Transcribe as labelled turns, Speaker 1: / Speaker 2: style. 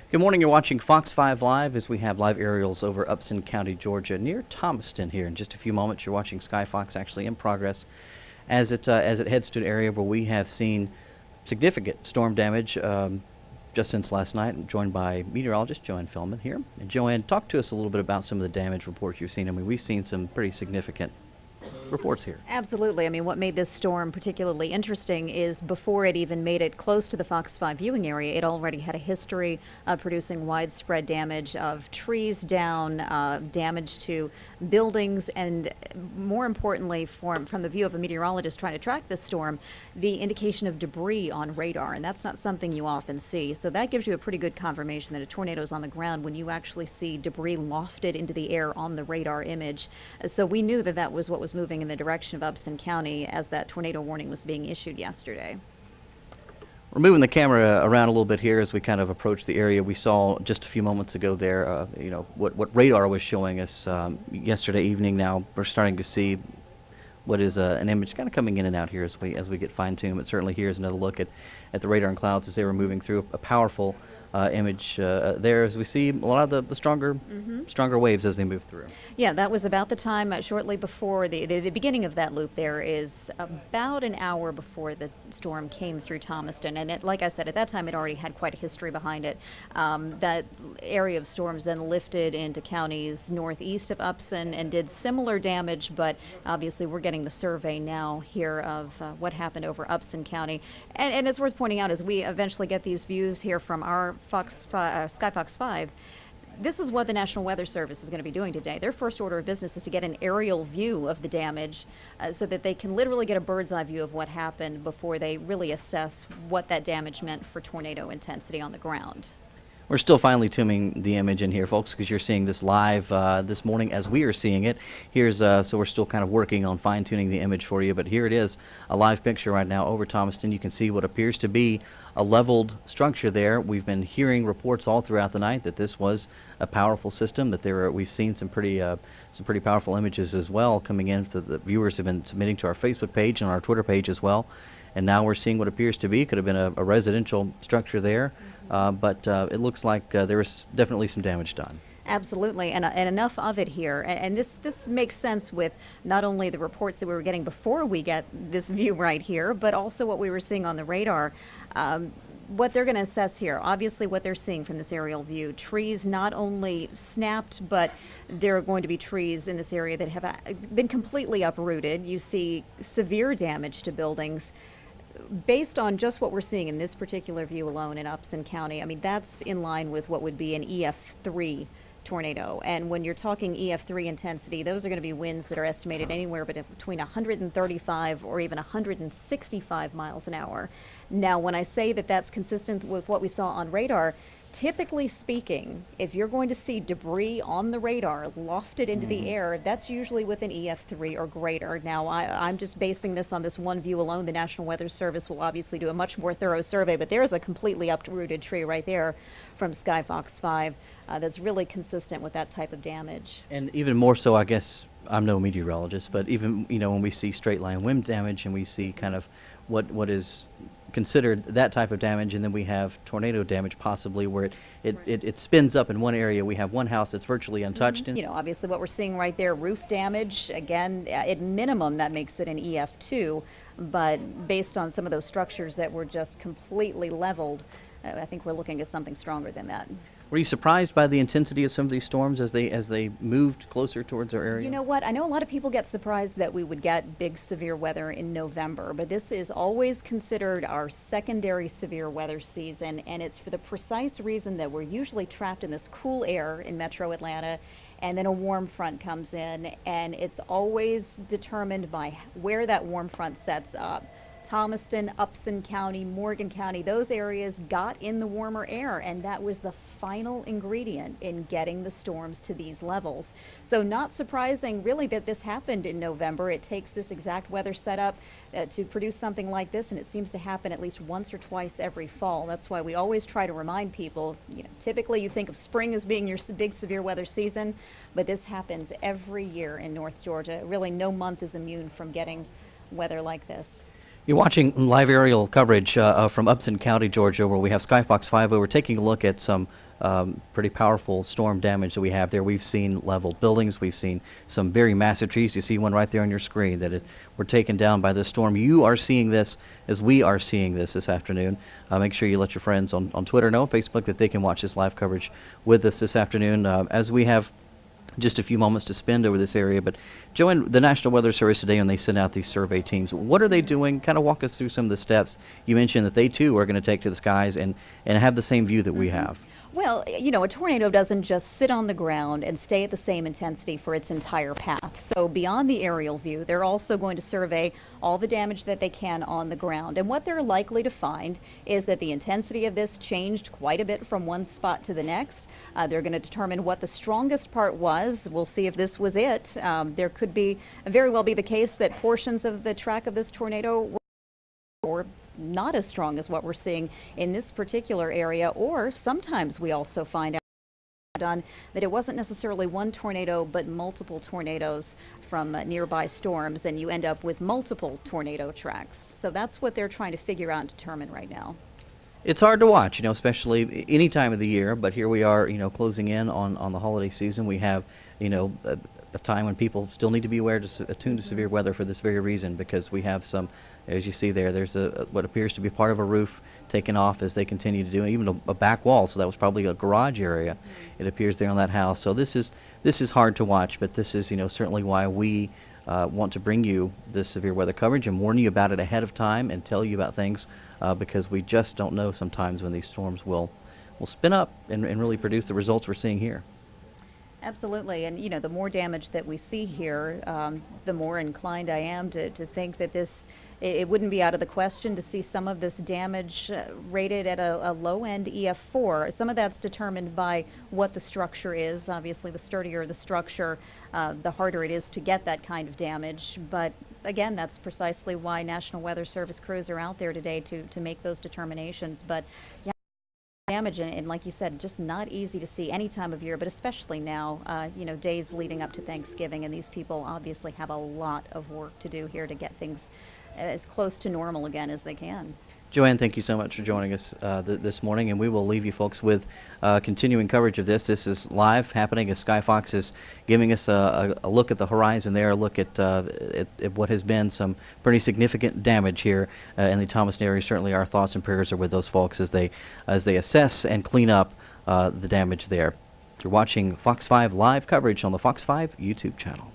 Speaker 1: Good morning. You're watching Fox 5 Live as we have live aerials over Upson County, Georgia, near Thomaston here. In just a few moments, you're watching Sky Fox actually in progress as it heads to an area where we have seen significant storm damage just since last night. I'm joined by meteorologist Joanne Feldman here. And Joanne, talk to us a little bit about some of the damage reports you've seen. I mean, we've seen some pretty significant reports here.
Speaker 2: Absolutely. I mean, what made this storm particularly interesting is before it even made it close to the Fox 5 viewing area, it already had a history of producing widespread damage of trees down, damage to buildings, and more importantly, from the view of a meteorologist trying to track this storm, the indication of debris on radar, and that's not something you often see. So that gives you a pretty good confirmation that a tornado is on the ground when you actually see debris lofted into the air on the radar image. So we knew that that was what was moving in the direction of Upson County as that tornado warning was being issued yesterday.
Speaker 1: We're moving the camera around a little bit here as we kind of approach the area. We saw just a few moments ago there, what radar was showing us yesterday evening. Now we're starting to see what is an image kind of coming in and out here as we get fine-tuned. But certainly here's another look at the radar and clouds as they were moving through. A powerful image there as we see a lot of the stronger waves as they move through.
Speaker 2: Yeah, that was about the time shortly before the beginning of that loop. There is about an hour before the storm came through Thomaston, and like I said, at that time it already had quite a history behind it. That area of storms then lifted into counties northeast of Upson and did similar damage, but obviously we're getting the survey now here of what happened over Upson County. And it's worth pointing out as we eventually get these views here from our Sky Fox 5, this is what the National Weather Service is going to be doing today. Their first order of business is to get an aerial view of the damage so that they can literally get a bird's eye view of what happened before they really assess what that damage meant for tornado intensity on the ground.
Speaker 1: We're still finely tuning the image in here, folks, because you're seeing this live this morning as we are seeing it. Here's so we're still kind of working on fine-tuning the image for you, but here it is, a live picture right now over Thomaston. You can see what appears to be a leveled structure there. We've been hearing reports all throughout the night that this was a powerful system. That we've seen some pretty powerful images as well coming in. So the viewers have been submitting to our Facebook page and our Twitter page as well. And now we're seeing what appears to be could have been a residential structure there, but it looks like there was definitely some damage done.
Speaker 2: Absolutely, and enough of it here. And this makes sense with not only the reports that we were getting before we get this view right here, but also what we were seeing on the radar. What they're going to assess here, obviously what they're seeing from this aerial view, trees not only snapped, but there are going to be trees in this area that have been completely uprooted. You see severe damage to buildings. Based on just what we're seeing in this particular view alone in Upson County, I mean, that's in line with what would be an EF3 tornado. And when you're talking EF3 intensity, those are going to be winds that are estimated anywhere between 135 or even 165 miles an hour. Now, when I say that that's consistent with what we saw on radar, typically speaking, if you're going to see debris on the radar lofted into the air, that's usually with an EF3 or greater. Now, I'm just basing this on this one view alone. The National Weather Service will obviously do a much more thorough survey, but there's a completely uprooted tree right there from Sky Fox 5 that's really consistent with that type of damage.
Speaker 1: And even more so, I guess, I'm no meteorologist, but even, when we see straight line wind damage and we see kind of what is considered that type of damage, and then we have tornado damage possibly where it spins up in one area. We have one house that's virtually untouched.
Speaker 2: Obviously what we're seeing right there, roof damage, again, at minimum that makes it an EF2, but based on some of those structures that were just completely leveled, I think we're looking at something stronger than that.
Speaker 1: Were you surprised by the intensity of some of these storms as they moved closer towards our area?
Speaker 2: You know what? I know a lot of people get surprised that we would get big severe weather in November, but this is always considered our secondary severe weather season, and it's for the precise reason that we're usually trapped in this cool air in metro Atlanta, and then a warm front comes in, and it's always determined by where that warm front sets up. Thomaston, Upson County, Morgan County, those areas got in the warmer air, and that was the final ingredient in getting the storms to these levels. So not surprising really that this happened in November. It takes this exact weather setup to produce something like this, and it seems to happen at least once or twice every fall. That's why we always try to remind people, typically you think of spring as being your big severe weather season, but this happens every year in North Georgia. Really no month is immune from getting weather like this.
Speaker 1: You're watching live aerial coverage from Upson County, Georgia, where we have Sky Fox 5. We're taking a look at some pretty powerful storm damage that we have there. We've seen leveled buildings. We've seen some very massive trees. You see one right there on your screen that were taken down by this storm. You are seeing this as we are seeing this afternoon. Make sure you let your friends on Twitter know, Facebook, that they can watch this live coverage with us this afternoon as we have just a few moments to spend over this area. But Joanne, the National Weather Service today, when they send out these survey teams, what are they doing? Kind of walk us through some of the steps. You mentioned that they too are going to take to the skies and have the same view that we have.
Speaker 2: Well, you know, a tornado doesn't just sit on the ground and stay at the same intensity for its entire path. So beyond the aerial view, they're also going to survey all the damage that they can on the ground. And what they're likely to find is that the intensity of this changed quite a bit from one spot to the next. They're going to determine what the strongest part was. We'll see if this was it. There could very well be the case that portions of the track of this tornado were not as strong as what we're seeing in this particular area, or sometimes we also find out that it wasn't necessarily one tornado but multiple tornadoes from nearby storms, and you end up with multiple tornado tracks. So that's what they're trying to figure out and determine right now.
Speaker 1: It's hard to watch, especially any time of the year, but here we are, closing in on the holiday season. We have, a time when people still need to be attuned to severe weather for this very reason, because we have some, as you see there's what appears to be part of a roof taken off as they continue to do, even a back wall, so that was probably a garage area. It appears there on that house. So this is hard to watch, but this is, certainly why we want to bring you this severe weather coverage and warn you about it ahead of time and tell you about things, because we just don't know sometimes when these storms will spin up and really produce the results we're seeing here.
Speaker 2: Absolutely, and the more damage that we see here, the more inclined I am to think that it wouldn't be out of the question to see some of this damage rated at a low-end EF4. Some of that's determined by what the structure is. Obviously, the sturdier the structure, the harder it is to get that kind of damage. But again, that's precisely why National Weather Service crews are out there today to make those determinations. But yeah, damage, and like you said, just not easy to see any time of year, but especially now, days leading up to Thanksgiving, and these people obviously have a lot of work to do here to get things as close to normal again as they can.
Speaker 1: Joanne, thank you so much for joining us this morning, and we will leave you folks with continuing coverage of this. This is live happening as Sky Fox is giving us a look at the horizon there, a look at what has been some pretty significant damage here in the Thomaston area. Certainly our thoughts and prayers are with those folks as they assess and clean up the damage there. You're watching Fox 5 live coverage on the Fox 5 YouTube channel.